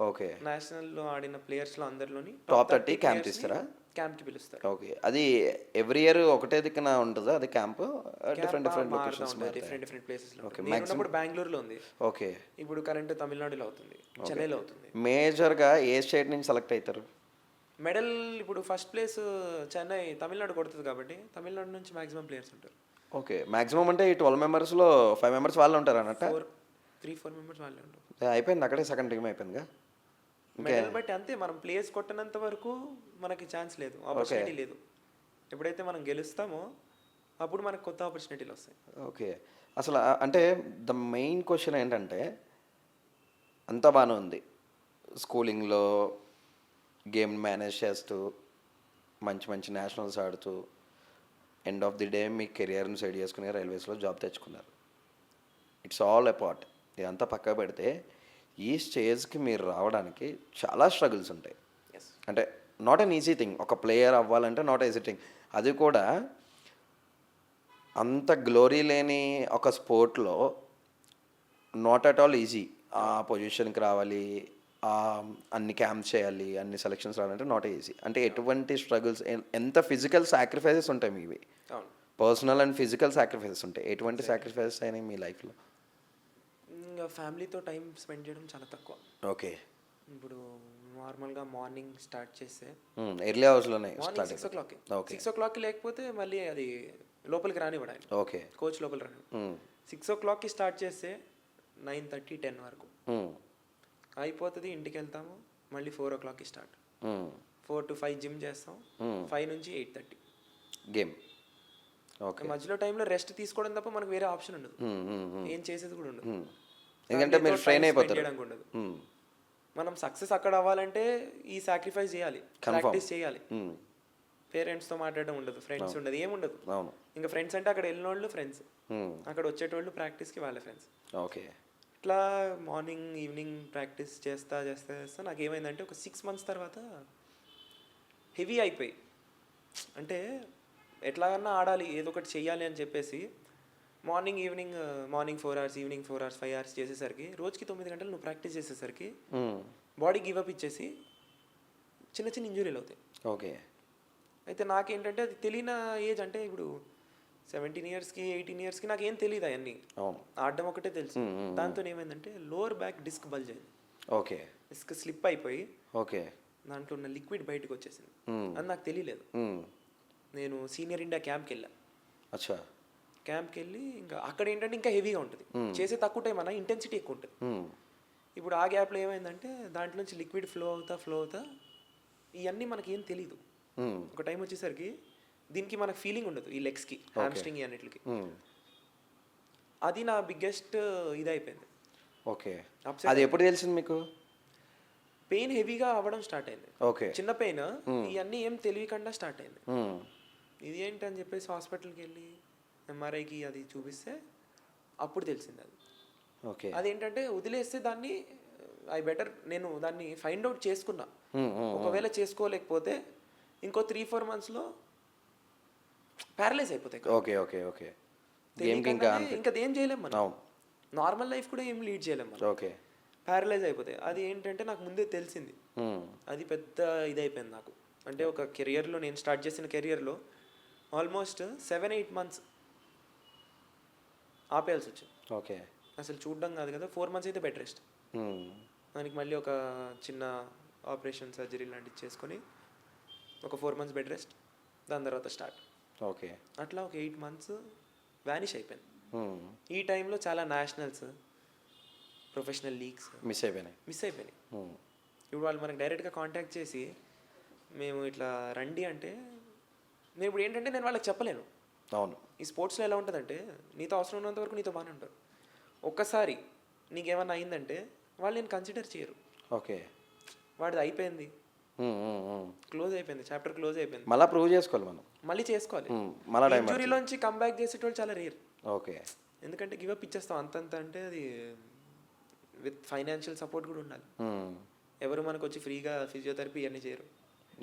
ఓకే. నేషనల్లో ఆడిన ప్లేయర్స్లో అందరిలోని టాప్ 30 క్యాంప్ ఇస్తారా? క్యాంప్కి పిలుస్తారు. ఓకే. అది ఎవ్రీ ఇయర్ ఒకటే దిక్కున ఉంటుందా అది క్యాంప్? డిఫరెంట్ లొకేషన్స్, డిఫరెంట్ ప్లేసెస్లో. నేను బెంగళూరులో ఉంది. ఓకే. ఇప్పుడు కరెంట్ తమిళనాడులో అవుతుంది, చెన్నైలో అవుతుంది. మేజర్గా ఏ స్టేట్ నుంచి సెలెక్ట్ అవుతారు? మెడల్ ఇప్పుడు ఫస్ట్ ప్లేస్ చెన్నై, తమిళనాడు కొడుతుంది కాబట్టి తమిళనాడు నుంచి మాక్సిమం ప్లేయర్స్ ఉంటారు. ఓకే. మాక్సిమం అంటే ఈ 12 మెంబర్స్లో 5 మెంబర్స్ వాళ్ళు ఉంటారు అన్నట్ట? 3-4 మెంబర్స్ వాళ్ళే ఉంటారు. అయిపోయింది అక్కడే సగం టీమ్ అయిపోయిందిగా. మెడల్ బట్టి అంతే, మనం ప్లేయర్స్ కొట్టినంత వరకు మనకి ఛాన్స్ లేదు, ఆపర్చునిటీ లేదు. ఎప్పుడైతే మనం గెలుస్తామో అప్పుడు మనకు కొత్త ఆపర్చునిటీలు వస్తాయి. ఓకే. అసలు అంటే ద మెయిన్ క్వశ్చన్ ఏంటంటే, అంతా బాగానే ఉంది, స్కూలింగ్లో గేమ్ మేనేజ్ చేస్తూ మంచి మంచి నేషనల్స్ ఆడుతూ ఎండ్ ఆఫ్ ది డే మీ కెరియర్ని సెట్ చేసుకుని రైల్వేస్లో జాబ్ తెచ్చుకున్నారు. It's all apart. ఇదంతా పక్క పెడితే ఈ స్టేజ్కి మీరు రావడానికి చాలా స్ట్రగుల్స్ ఉంటాయి. అంటే నాట్ అన్ ఈజీ థింగ్. ఒక ప్లేయర్ అవ్వాలంటే నాట్ ఈజీ థింగ్. అది కూడా అంత గ్లోరీ లేని ఒక స్పోర్ట్లో నాట్ అట్ ఆల్ ఈజీ. ఆ పొజిషన్కి రావాలి, అన్ని క్యాంప్స్ చేయాలి, అన్ని సెలక్షన్స్ రావాలంటే నాట్ ఈజీ. అంటే ఎటువంటి స్ట్రగుల్స్, ఎంత ఫిజికల్ సాక్రిఫైసెస్ ఉంటాయి మీవి. పర్సనల్ అండ్ ఫిజికల్ సాక్రిఫైసెస్ ఉంటాయి. ఎటువంటి సాక్రిఫైసెస్ అయినాయి మీ లైఫ్లో? ఇంకా ఫ్యామిలీతో టైం స్పెండ్ చేయడం చాలా తక్కువ. ఓకే. ఇప్పుడు నార్మల్గా మార్నింగ్ స్టార్ట్ చేస్తే ఎర్లీ అవర్స్లోనే మార్నింగ్ 6 o'clock. ఓకే. 6 o'clock లేకపోతే మళ్ళీ అది లోపలికి రానివ్వడు ఆయన, ఓకే. కోచ్ లోపల రాని. 6 o'clockకి స్టార్ట్ చేస్తే 9:30, 10 వరకు అయిపోతుంది. ఇంటికి వెళ్తాము మళ్ళీ 4 o'clockకి స్టార్ట్. 4 to 5 జిమ్ చేస్తాం. 5 నుంచి 8:30 గేమ్. ఓకే. మధ్యలో టైంలో రెస్ట్ తీసుకోవడం తప్ప మనకు వేరే ఆప్షన్ ఉండదు, ఏం చేసేది కూడా ఉండదు. ఎందుకంటే మీరు ట్రైన్ అయిపోతారు. చేయడానికి ఉండదు. మనం సక్సెస్ అక్కడ అవ్వాలంటే ఈ సాక్రిఫైస్ చేయాలి, ప్రాక్టీస్ చేయాలి. పేరెంట్స్తో మాట్లాడడం ఉండదు, ఫ్రెండ్స్ ఉండదు, ఏముండదు. ఇంకా ఫ్రెండ్స్ అంటే అక్కడ వెళ్ళిన వాళ్ళు ఫ్రెండ్స్, అక్కడ వచ్చేటోళ్ళు ప్రాక్టీస్కి వాళ్ళ ఫ్రెండ్స్. ఓకే. ఇట్లా మార్నింగ్ ఈవినింగ్ ప్రాక్టీస్ చేస్తా చేస్తా చేస్తా నాకు ఏమైందంటే ఒక 6 months తర్వాత హెవీ అయిపోయి, అంటే ఎట్లాగన్నా ఆడాలి, ఏదో ఒకటి చెయ్యాలి అని చెప్పేసి morning 4 hours, evening 4 hours, 5 hours చేసేసరికి రోజుకి 9 గంటలు నువ్వు ప్రాక్టీస్ చేసేసరికి బాడీ గివప్ ఇచ్చేసి చిన్న చిన్న ఇంజురీలు అవుతాయి. ఓకే. అయితే నాకేంటంటే అది తెలియని ఏజ్, అంటే ఇప్పుడు 17 yearsకి 18 yearsకి నాకు ఏం తెలియదు అవన్నీ, ఆడడం ఒకటే తెలుసు. దాంతో ఏమైందంటే లోవర్ బ్యాక్ డిస్క్ బల్జ్ అయింది. ఓకే. డిస్క్ స్లిప్ అయిపోయి ఓకే. దాంట్లో ఉన్న లిక్విడ్ బయటకు వచ్చేసింది. అది నాకు తెలియలేదు. నేను సీనియర్ ఇండియా క్యాంప్కి వెళ్ళా. అచ్చా. క్యాంప్కి వెళ్ళి ఇంకా అక్కడ ఏంటంటే ఇంకా హెవీగా ఉంటుంది, చేసే తక్కువ టైం అన్న ఇంటెన్సిటీ ఎక్కువ ఉంటుంది. ఇప్పుడు ఆ గ్యాప్లో ఏమైందంటే దాంట్లో నుంచి లిక్విడ్ ఫ్లో అవుతా ఇవన్నీ మనకి ఏం తెలీదు. ఒక టైం వచ్చేసరికి దీనికి మనకు ఫీలింగ్ ఉండదు, ఈ లెగ్స్కి, హ్యామ్స్ట్రింగ్ అన్నిటికి. అది నా బిగ్గెస్ట్ ఇదైపోయింది. ఓకే. అది ఎప్పుడు తెలిసింది మీకు? పెయిన్ హెవీగా అవ్వడం స్టార్ట్ అయింది. ఓకే. చిన్న పెయిన్, ఇవన్నీ ఏం తెలియకుండా స్టార్ట్ అయింది. ఇది ఏంటి అని చెప్పేసి హాస్పిటల్కి వెళ్ళి ఎంఆర్ఐకి అది చూపిస్తే అప్పుడు తెలిసింది అది. ఓకే. అదేంటంటే వదిలేస్తే దాన్ని నేను దాన్ని ఫైండ్ అవుట్ చేసుకున్నా. ఒకవేళ చేసుకోలేకపోతే ఇంకో 3-4 monthsలో ప్యారలైజ్ అయిపోతాయి. ఓకే. ఓకే. ఓకే. ఇంకా ఏం చేయలేము మనం, నార్మల్ లైఫ్ కూడా ఏం లీడ్ చేయలేము మనం. ఓకే. ప్యారలైజ్ అయిపోతాయి. అది ఏంటంటే నాకు ముందే తెలిసింది. అది పెద్ద ఇదైపోయింది నాకు. అంటే ఒక కెరియర్లో, నేను స్టార్ట్ చేసిన కెరియర్లో ఆల్మోస్ట్ 7-8 months ఆపేయాల్సి వచ్చింది. ఓకే. అసలు చూడడం కాదు కదా, 4 months అయితే బెడ్ రెస్ట్. దానికి మళ్ళీ ఒక చిన్న ఆపరేషన్ సర్జరీ లాంటివి చేసుకొని ఒక 4 months బెడ్ రెస్ట్, దాని తర్వాత స్టార్ట్. ఓకే. అట్లా ఒక 8 months వ్యానిష్ అయిపోయింది. ఈ టైంలో చాలా నేషనల్స్, ప్రొఫెషనల్ లీగ్స్ మిస్ అయిపోయినాయి. ఇప్పుడు వాళ్ళు మనకు డైరెక్ట్గా కాంటాక్ట్ చేసి మేము ఇట్లా రండి అంటే, నేను ఇప్పుడు ఏంటంటే నేను వాళ్ళకి చెప్పలేను. అవును. ఈ స్పోర్ట్స్లో ఎలా ఉంటుందంటే నీతో అవసరం ఉన్నంత వరకు నీతో బాగానే ఉంటారు. ఒక్కసారి నీకేమన్నా అయిందంటే వాళ్ళు నేను కన్సిడర్ చేయరు. ఓకే. వాడిది అయిపోయింది, క్లోజ్ అయిపోయింది, చాప్టర్ క్లోజ్ అయిపోయింది. మళ్ళీ ప్రూవ్ చేసుకోవాలి మనం, మళ్ళీ చేసుకోవాలి. ఇంజురీలోంచి కంబ్యాక్ చేసేటోళ్ళు చాలా రేర్. ఓకే. ఎందుకంటే గివప్ ఇచ్చేస్తాం అంతంత, అంటే అది విత్ ఫైనాన్షియల్ సపోర్ట్ కూడా ఉండాలి. ఎవరు మనకు వచ్చి ఫ్రీగా ఫిజియోథెరపీ ఇవన్నీ చేయరు.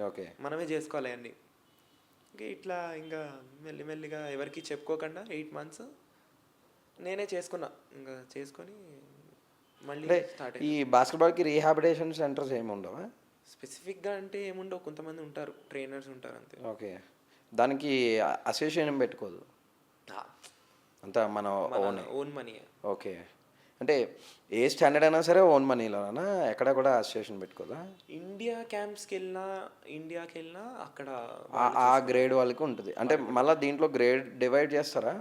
ఓకే. మనమే చేసుకోవాలి అన్నీ. ఇంకా ఇట్లా ఇంకా మెల్లిమెల్లిగా ఎవరికి చెప్పుకోకుండా 8 months నేనే చేసుకున్నా. ఇంకా చేసుకొని మళ్ళీ స్టార్ట్ అయ్యి. ఈ బాస్కెట్బాల్కి రీహాబిలిటేషన్ సెంటర్స్ ఏమి ఉండవా? స్పెసిఫిక్గా అంటే ఏముండవు, కొంతమంది ఉంటారు, ట్రైనర్స్ ఉంటారు అంతే. ఓకే. దానికి అసోసియేషన్ పెట్టుకోదు అంతా, మన ఓన్ మనీ. ఓకే. అంటే ఏ స్టాండర్డ్ అయినా సరే ఓన్ మనీలోనా, ఎక్కడ కూడా అసోసియేషన్ పెట్టుకోదా? ఇండియాకి వెళ్ళినా అక్కడ ఆ గ్రేడ్ వాళ్ళకి ఉంటుంది. అంటే మళ్ళీ దీంట్లో గ్రేడ్ డివైడ్ చేస్తారా?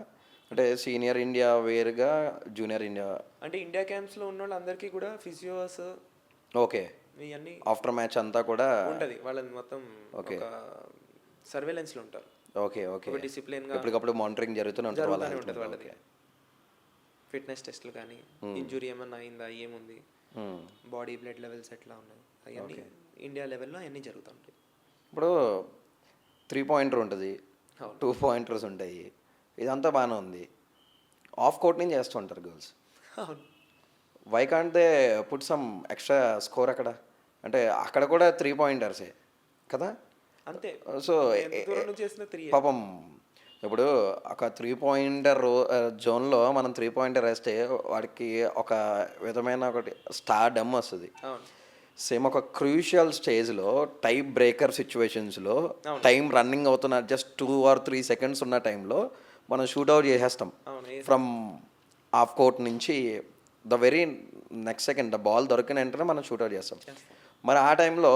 అంటే సీనియర్ ఇండియా వేరుగా, జూనియర్ ఇండియా అంటే ఇండియా క్యాంప్స్లో ఉన్న వాళ్ళందరికీ కూడా ఫిజియోస్, ఓకే, ఇవన్నీ ఆఫ్టర్ మ్యాచ్ అంతా కూడా ఉంటుంది. వాళ్ళని మొత్తం ఒక సర్వేలెన్స్లో ఉంటారు. ఓకే. ఓకే. డిసిప్లిన్గా ఎప్పటికప్పుడు మానిటరింగ్ జరుగుతూనే ఉంటుంది వాళ్ళది. ఫిట్నెస్ టెస్ట్లు కానీ, ఇంజురీ ఏమన్నా అయిందా, ఏముంది, బాడీ బ్లడ్ లెవెల్స్ ఎట్లా ఉన్నాయి, అవన్నీ ఇండియా లెవెల్లో అన్నీ జరుగుతుంటాయి. ఇప్పుడు 3-pointer ఉంటుంది, 2-pointers ఉంటాయి, ఇదంతా బాగానే ఉంది. ఆఫ్ కోర్ట్ నుంచి చేస్తుంటారు girls. Why can't they put some extra score అక్కడ? అంటే అక్కడ కూడా 3-pointers కదా. అంతే. సో పాపం ఇప్పుడు ఒక 3-pointer జోన్లో మనం 3-pointer వేస్తే వాడికి ఒక విధమైన ఒకటి స్టార్ డమ్ వస్తుంది. సేమ్ ఒక క్రూషియల్ స్టేజ్లో, టైప్ బ్రేకర్ సిచ్యువేషన్స్లో, టైం రన్నింగ్ అవుతున్న జస్ట్ 2 or 3 seconds ఉన్న టైంలో మనం షూట్అవుట్ చేసేస్తాం అవును ఫ్రమ్ హాఫ్ కోర్ట్ నుంచి the very next second the ball దొరికిన వెంటనే మనం షూట్అవుట్ చేస్తాం. మరి ఆ టైంలో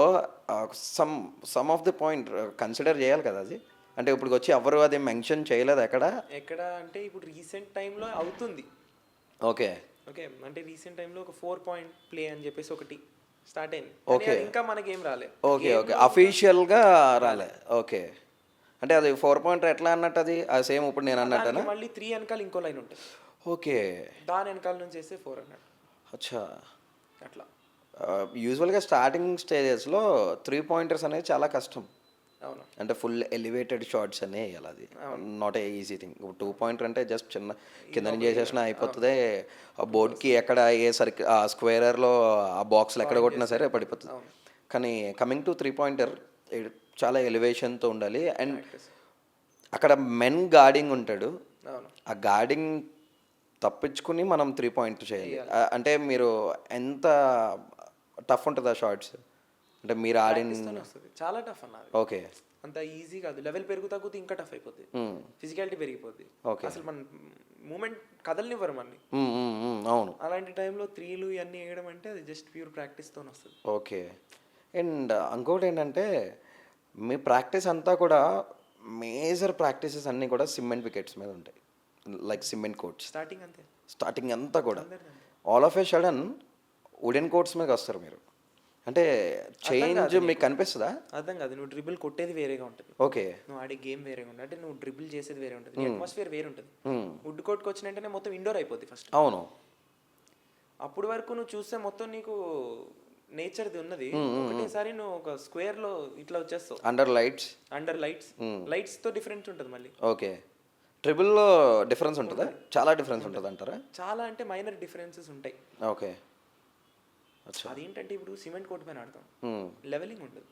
some of the point consider చేయాలి కదా అది. అంటే ఇప్పుడు వచ్చి ఎవరు అది మెన్షన్ చేయలేదు ఎక్కడ. ఎక్కడ అంటే ఇప్పుడు రీసెంట్ టైంలో అవుతుంది. ఓకే ఓకే అంటే రీసెంట్ టైంలో ఒక 4 పాయింట్ ప్లే అని చెప్పేసి ఒకటి స్టార్ట్ అయింది. Okay. ఇంకా మనకేం రాలే. ఓకే ఓకే అఫీషియల్గా రాలే. ఓకే అంటే అది 4 పాయింట్ ఎట్లా అన్నట్టు అది సేమ్ ఇప్పుడు నేను అన్నట్టనా. దానికి మళ్ళీ 3 వెనకాల ఇంకో లైన్ ఉంటుంది. ఓకే దాని వెనకాల నుంచి వేస్తే 4 అన్నట్టు అచ్చా. అట్లా. యూజువల్గా స్టార్టింగ్ స్టేజెస్లో 3 పాయింటర్స్ అనేది చాలా కష్టం. అవును అంటే ఫుల్ ఎలివేటెడ్ షాట్స్ అనే వేయాలి. అది not a easy thing. 2 pointer అంటే జస్ట్ చిన్న కింద నుంచి చేసేసినా అయిపోతుంది. ఆ బోర్డ్కి ఎక్కడ ఏ సర్కిల్ ఆ స్క్వేరర్లో ఆ బాక్స్లో ఎక్కడ కొట్టినా సరే పడిపోతుంది. కానీ కమింగ్ టు 3 పాయింటర్ చాలా ఎలివేషన్తో ఉండాలి. అండ్ అక్కడ మెన్ గార్డింగ్ ఉంటాడు. అవును ఆ గార్డింగ్ తప్పించుకుని మనం 3 పాయింట్ చేయాలి. అంటే మీరు ఎంత టఫ్ ఉంటుంది ఆ షార్ట్స్ అంటే మీరు ఆడిన. వస్తుంది చాలా టఫ్ అన్నది. ఓకే అంత ఈజీ కాదు. లెవెల్ పెరుగుతా కొద్దీ ఇంకా టఫ్ అయిపోద్ది. ఫిజికాలిటీ పెరిగిపోద్ది. Okay. అసలు మన మూమెంట్ కదలనివ్వరు మనని. అవును అలాంటి టైంలో 3లు ఇవన్నీ వేయడం అంటే అది జస్ట్ ప్యూర్ ప్రాక్టీస్తో వస్తుంది. ఓకే. అండ్ ఇంకోటి ఏంటంటే మీ ప్రాక్టీస్ అంతా కూడా మేజర్ ప్రాక్టీసెస్ అన్నీ కూడా సిమెంట్ వికెట్స్ మీద ఉంటాయి. లైక్ సిమెంట్ కోర్ట్స్ స్టార్టింగ్ అంతే. స్టార్టింగ్ అంతా కూడా అందరిది. All of A sudden wooden courts మీద వస్తారు మీరు. అంటే చేంజ్ మీకు కనిపిస్తుందా? అర్థం కాదు. నువ్వు డ్రిబుల్ కొట్టేది వేరేగా ఉంటుంది. ఓకే నువ్వు ఆడే గేమ్ వేరేగా ఉంటుంది. అంటే నువ్వు డ్రిబుల్ చేసేది వేరే ఉంటుంది. నీ అట్మాస్ఫియర్ వేరే ఉంటుంది. వుడ్ కోర్ట్కి వచ్చిన వెంటనే మొత్తం ఇండోర్ అయిపోద్ది ఫస్ట్. అవును అప్పుడు వరకు నువ్వు చూస్తే మొత్తం నీకు నేచర్ది ఉన్నది. ఒకటేసారి నువ్వు ఒక స్క్వేర్ లో ఇట్లా వచ్చేస్తావు. అండర్ లైట్స్ లైట్స్ తో డిఫరెంట్ ఉంటుంది మళ్ళీ. ఓకే ట్రిబుల్లో డిఫరెన్స్ ఉంటుందా? చాలా డిఫరెన్స్ ఉంటుంది అంటారా? చాలా అంటే మైనర్ డిఫరెన్సెస్ ఉంటాయి. ఓకే అచ్చా. అదేంటంటే ఇప్పుడు సిమెంట్ కోర్ట్ పైన ఆడతాం, లెవెలింగ్ ఉండదు.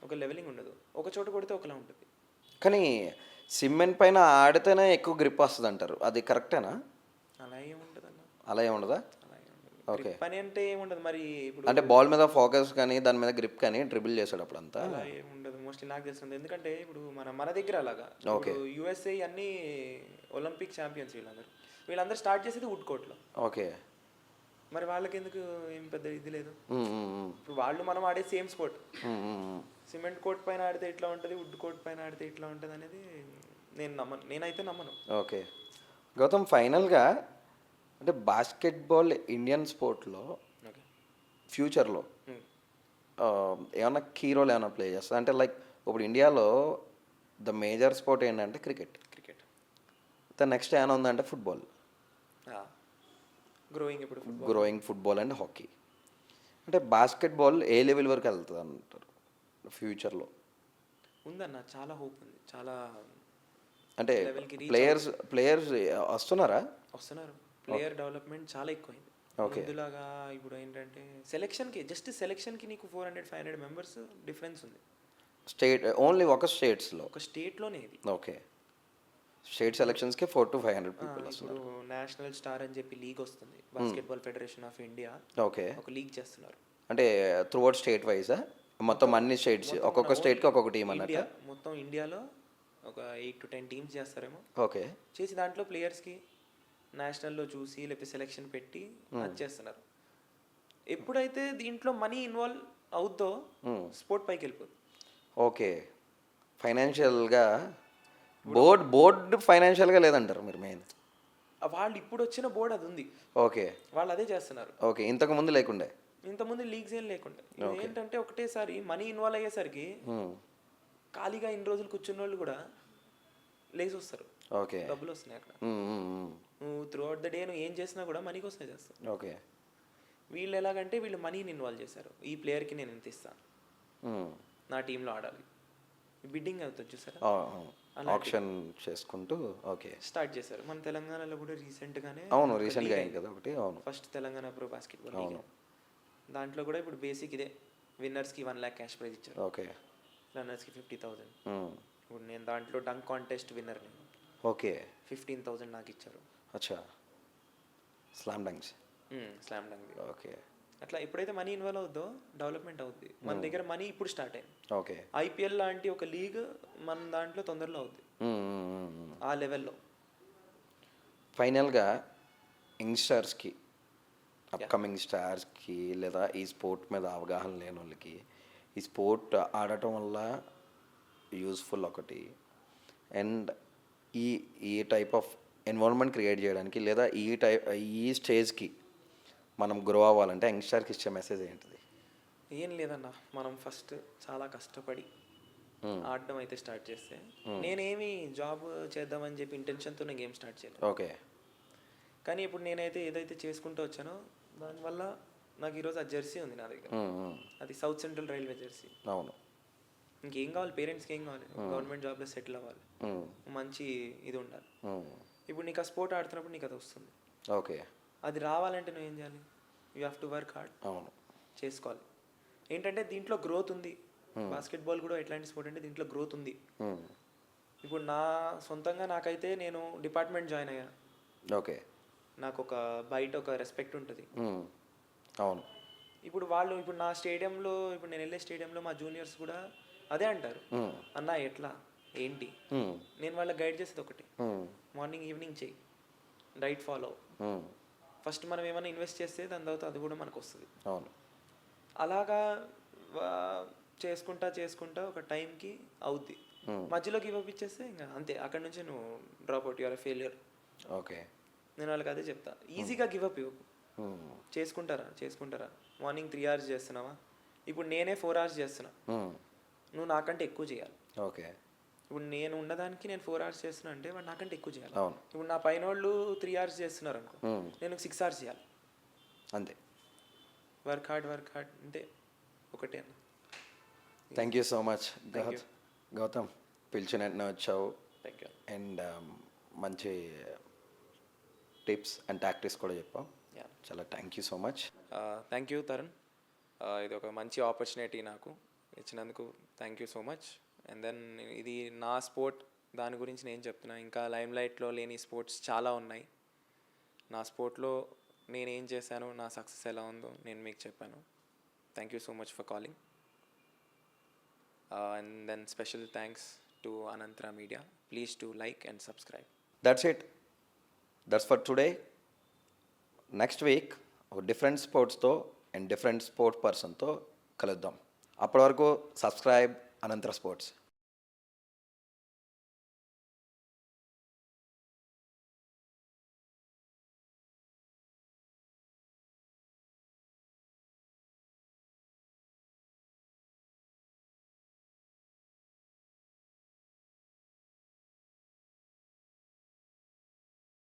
ఒక లెవెలింగ్ ఉండదు. ఒక చోట కొడితే ఒకలా ఉంటుంది. కానీ సిమెంట్ పైన ఆడితేనే ఎక్కువ గ్రిప్ వస్తుంది అంటారు. అది కరెక్టేనా? అలా ఏముంటుంది అన్న. అలా ఏముండదా? అలా ఏముండదు. ఓకే పని అంటే ఏముండదు మరి. ఇప్పుడు అంటే బాల్ మీద ఫోకస్ కానీ దాని మీద గ్రిప్ కానీ డ్రిబుల్ చేసేటప్పుడు అంతా అలా ఏముండదు మోస్ట్లీ నాకు తెలిసింది. ఎందుకంటే ఇప్పుడు మన దగ్గర అలాగా ఓకే యూఎస్ఏ అన్ని ఒలింపిక్ ఛాంపియన్స్ వీళ్ళందరూ స్టార్ట్ చేసేది వుడ్ కోర్ట్లో. ఓకే మరి వాళ్ళకి ఎందుకు ఏం పెద్ద ఇది లేదు. ఇప్పుడు వాళ్ళు మనం ఆడే సేమ్ స్పోర్ట్. సిమెంట్ కోర్ట్ పైన ఆడితే ఇట్లా ఉంటుంది, వుడ్ కోర్ట్ పైన ఆడితే ఇట్లా ఉంటుంది అనేది నేనైతే నమ్మను. ఓకే గౌతమ్ ఫైనల్గా అంటే బాస్కెట్బాల్ ఇండియన్ స్పోర్ట్లో ఫ్యూచర్లో ఏమన్నా కీ రోల్ ఏమైనా ప్లే చేస్తుంది అంటే లైక్ ఇప్పుడు ఇండియాలో ద మేజర్ స్పోర్ట్ ఏంటంటే క్రికెట్. ద నెక్స్ట్ ఏమైనా ఉందంటే football, growing football and hockey. అంటే బాస్కెట్బాల్ ఏ లెవెల్ వరకు వెళ్తుంది అంటారు ఫ్యూచర్లో? ఉందన్న చాలా హోప్ ఉంది. చాలా అంటే ప్లేయర్స్ వస్తున్నారు. ప్లేయర్ డెవలప్మెంట్ చాలా ఎక్కువైంది. ముందులాగా ఇప్పుడు ఏంటంటే సెలెక్షన్కి నీకు 400-500 మెంబర్స్ డిఫరెన్స్ ఉంది. స్టేట్ ఓన్లీ ఒక స్టేట్లోనే ఇది. ఓకే స్టేట్ సెలక్షన్స్కి 400 to 500 పీపుల్ వస్తున్నారు. ఇప్పుడు నేషనల్ స్టార్ అని చెప్పి లీగ్ వస్తుంది. Basketball federation of India okay ఒక లీగ్ చేస్తున్నారు. అంటే త్రూఅవుట్ స్టేట్ వైజా మొత్తం అన్ని స్టేట్స్ ఒక్కొక్క స్టేట్కి ఒక్కొక్క టీం అన్నట్టు? మొత్తం ఇండియాలో ఒక 8 to 10 టీమ్స్ చేస్తారేమో. ఓకే చేసి దాంట్లో ప్లేయర్స్కి నేషనల్లో చూసి లేకపోతే సెలెక్షన్ పెట్టి అది చేస్తున్నారు. ఎప్పుడైతే దీంట్లో మనీ ఇన్వాల్వ్ అవుద్దో స్పోర్ట్ పైకి వెళ్ళిపోతుంది. ఓకే ఫైనాన్షియల్గా బోర్డు ఫైనాన్షియల్గా లేదంటారు మీరు మెయిన్? వాళ్ళు ఇప్పుడు వచ్చిన బోర్డు అది ఉంది. ఓకే వాళ్ళు అదే చేస్తున్నారు. ఓకే ఇంతకు ముందు లేకుండే? ఇంతకుముందు లీగ్స్ ఏం లేకుండే. ఏంటంటే ఒకటేసారి మనీ ఇన్వాల్వ్ అయ్యేసరికి ఖాళీగా ఇన్ని రోజులు కూర్చున్న వాళ్ళు కూడా లేచి వస్తారు. ఓకే డబ్బులు వస్తున్నాయి అక్కడ. నువ్వు త్రూ అవుట్ ద డే నువ్వు ఏం చేసినా కూడా మనీ కోసమే చేస్తావు. ఓకే వీళ్ళు ఎలాగంటే వీళ్ళు మనీని ఇన్వాల్వ్ చేశారు. ఈ ప్లేయర్కి నేను ఎంత ఇస్తాను, నా టీంలో ఆడాలి, బిడ్డింగ్ అవుతుంది చూసారా, ఆప్షన్ చేసుకుంటూ ఓకే స్టార్ట్ చేశారు. మన తెలంగాణలో కూడా రీసెంట్గానే రీసెంట్గా అయింది కదా ఒకటి. First Telangana pro basketball league. దాంట్లో కూడా ఇప్పుడు బేసిక్ ఇదే, విన్నర్స్కి 1 lakh క్యాష్ ప్రైజ్ ఇచ్చారు. ఓకే రన్నర్స్కి 50,000. ఇప్పుడు నేను దాంట్లో డంక్ కాంటెస్ట్ విన్నర్ నేను. ఓకే 15,000 నాకు ఇచ్చారు. అచ్చా స్లామ్ డంక్. ఓకే అట్లా ఎప్పుడైతే మనీ ఇన్వాల్వ్ అవుద్దో డెవలప్మెంట్ అవుద్ది. మన దగ్గర మనీ ఇప్పుడు స్టార్ట్ అయింది. ఓకే ఐపీఎల్ లాంటి ఒక లీగ్ మన దాంట్లో తొందరలో అవుద్ది. ఆ లెవెల్లో. ఫైనల్గా యంగ్స్టర్స్కి, అప్కమింగ్ స్టార్స్కి, లేదా ఈ స్పోర్ట్ మీద అవగాహన లేని వాళ్ళకి ఈ స్పోర్ట్ ఆడటం వల్ల యూస్ఫుల్ ఒకటి, అండ్ ఈ ఈ టైప్ ఆఫ్ ఎన్విరాన్మెంట్ క్రియేట్ చేయడానికి, లేదా ఈ స్టేజ్కి మనం గ్రో అవ్వాలంటే యంగ్స్టర్కి ఇచ్చే మెసేజ్ ఏంటిది? ఏం లేదన్న, మనం ఫస్ట్ చాలా కష్టపడి ఆడడం అయితే స్టార్ట్ చేస్తే, నేనేమి జాబ్ చేద్దామని చెప్పి ఇంటెన్షన్తో నేను గేమ్ స్టార్ట్ చేయలేదు. ఓకే. కానీ ఇప్పుడు నేనైతే ఏదైతే చేసుకుంటూ వచ్చానో దానివల్ల నాకు ఈరోజు ఆ జెర్సీ ఉంది నా దగ్గర. అది సౌత్ సెంట్రల్ రైల్వే జెర్సీ. అవును. ఇంకేం కావాలి, పేరెంట్స్కి ఏం కావాలి? గవర్నమెంట్ జాబ్లో సెటిల్ అవ్వాలి, మంచి ఇది ఉండాలి. ఇప్పుడు నీకు ఆ స్పోర్ట్ ఆడుతున్నప్పుడు నీకు అది వస్తుంది. ఓకే. అది రావాలంటే నువ్వు ఏం చేయాలి? You have to work hard. అవును. చేసుకోవాలి. ఏంటంటే దీంట్లో గ్రోత్ ఉంది. బాస్కెట్బాల్ కూడా ఎట్లాంటి స్పోర్ట్ అంటే దీంట్లో గ్రోత్ ఉంది. ఇప్పుడు నా సొంతంగా నాకైతే నేను డిపార్ట్మెంట్ జాయిన్ అయ్యా. ఓకే. నాకు ఒక బయట ఒక రెస్పెక్ట్ ఉంటుంది. అవును. ఇప్పుడు నా స్టేడియంలో, ఇప్పుడు నేను వెళ్ళే స్టేడియంలో మా జూనియర్స్ కూడా అదే అంటారు, అన్న ఎట్లా ఏంటి. నేను వాళ్ళకి గైడ్ చేసేది ఒకటి, మార్నింగ్ ఈవినింగ్ చెయ్యి, డైట్ ఫాలో. ఫస్ట్ మనం ఏమైనా ఇన్వెస్ట్ చేస్తే దాని తర్వాత అది కూడా మనకు వస్తుంది. అవును. అలాగా చేసుకుంటా ఒక టైంకి అవుద్ది. మధ్యలో గివ్ అప్ ఇచ్చేస్తే ఇంకా అంతే, అక్కడ నుంచి నువ్వు drop out, you are failure. Okay. నేను వాళ్ళకి అదే చెప్తా, ఈజీగా గివ్ అప్ ఇవ్వకు. చేసుకుంటారా మార్నింగ్ 3 hours చేస్తున్నావా, ఇప్పుడు నేనే 4 hours చేస్తున్నా, నువ్వు నాకంటే ఎక్కువ చేయాలి. ఓకే. ఇప్పుడు నేను ఉన్నదానికి నేను 4 hours చేస్తున్నా అంటే వాడు నాకంటే ఎక్కువ చేయాలి. అవును. ఇప్పుడు నా పైన వాళ్ళు 3 hours చేస్తున్నారు అనుకో, నేను 6 hours చేయాలి. అంతే. వర్క్ హార్డ్ అంటే ఒకటే అన్న. Thank you so much Gautam, పిలిచిన వెంటనే వచ్చావు. Thank you. అండ్ మంచి టిప్స్ అండ్ టాక్టిక్స్ కూడా చెప్పావు. చాలా thank you so much. Thank you Tarun, ఇది ఒక మంచి ఆపర్చునిటీ నాకు ఇచ్చినందుకు thank you so much. And then ఇది నా స్పోర్ట్, దాని గురించి నేను చెప్తున్నా. ఇంకా లైమ్ లైట్లో లేని స్పోర్ట్స్ చాలా ఉన్నాయి. నా స్పోర్ట్లో నేనేం చేశాను, నా సక్సెస్ ఎలా ఉందో నేను మీకు చెప్పాను. Thank you so much for calling. And then special thanks to Anantara media. Please to like and subscribe. That's it. That's for today. Next week ఒక డిఫరెంట్ స్పోర్ట్స్తో అండ్ డిఫరెంట్ స్పోర్ట్స్ పర్సన్తో కలుద్దాం. అప్పటి వరకు సబ్స్క్రైబ్ అనంతర స్పోర్ట్స్.